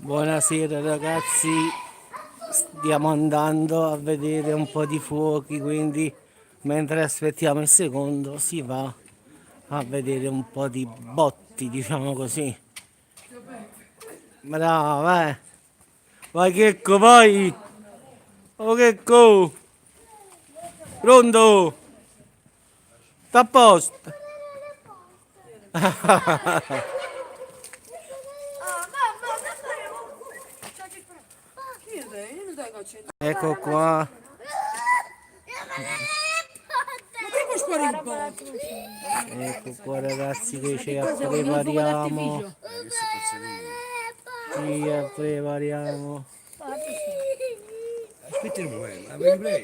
Buonasera ragazzi, stiamo andando a vedere un po' di fuochi, quindi mentre aspettiamo il secondo si va a vedere un po' di botti, diciamo così. Brava, eh! Vai Checco, vai! Oh Checco! Pronto? Sta a posto! Ecco qua, ecco qua ragazzi che ci prepariamo. Sì, prepariamo. Aspetta un momento, ma vieni lei?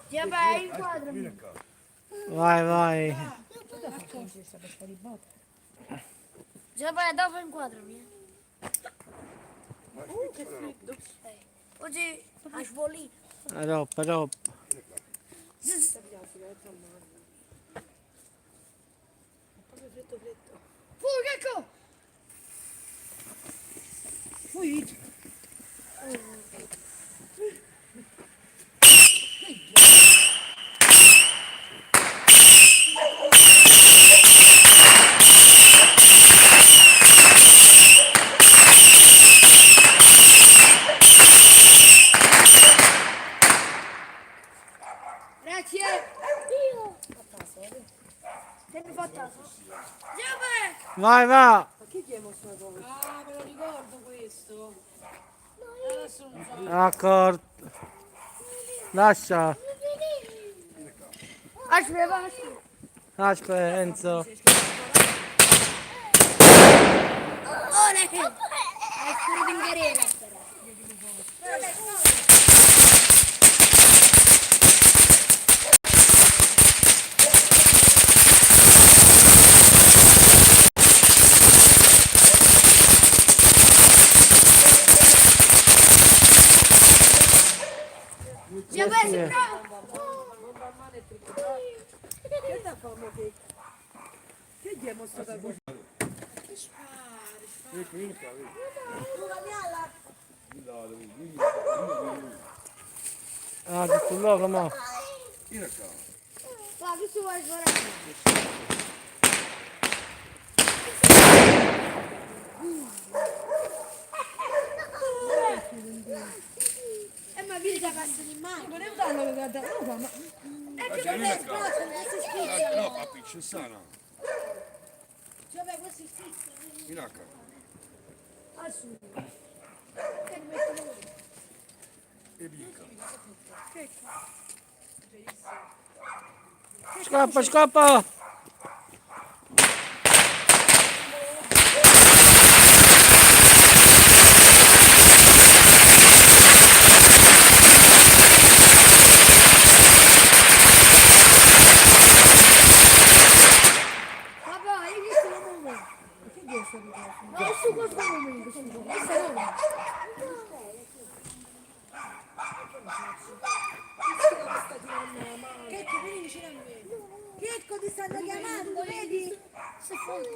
Ya vai il quadro. Vai, vai. Ya vai, dopo inquadrami. Oggi a svolì. Troppo, troppo. Fuga, ecco! Grazie! Io! Che mi fa tasso? Ya vai! Vai, va. Ah, me lo ricordo questo. Adesso non so. D'accordo. Lascia. Aspetta, Aspetta, Enzo. Ora che... È scuro di ingarena. Ya vai, si bravo! Che da famo che diamo sto da così? Ah, che tu logo, mo. Va, che tu vuoi sparare? Ma vieni da passa di mano. Non è un dallo che da no, ma E che non è spazio, non si schizza. No, papi, c'è sana. Cioè, beh, questo è schizza. In H. Assurdo. Che mi metto lui? E vinca. Scappa, scappa. Papà, io che sono muovo. Che Dio sto di questo? Ma su questo momento, scusa. Questo è nuovo. Checco, vieni vicino a me. Checco, ti stanno chiamando, vedi? Se foto.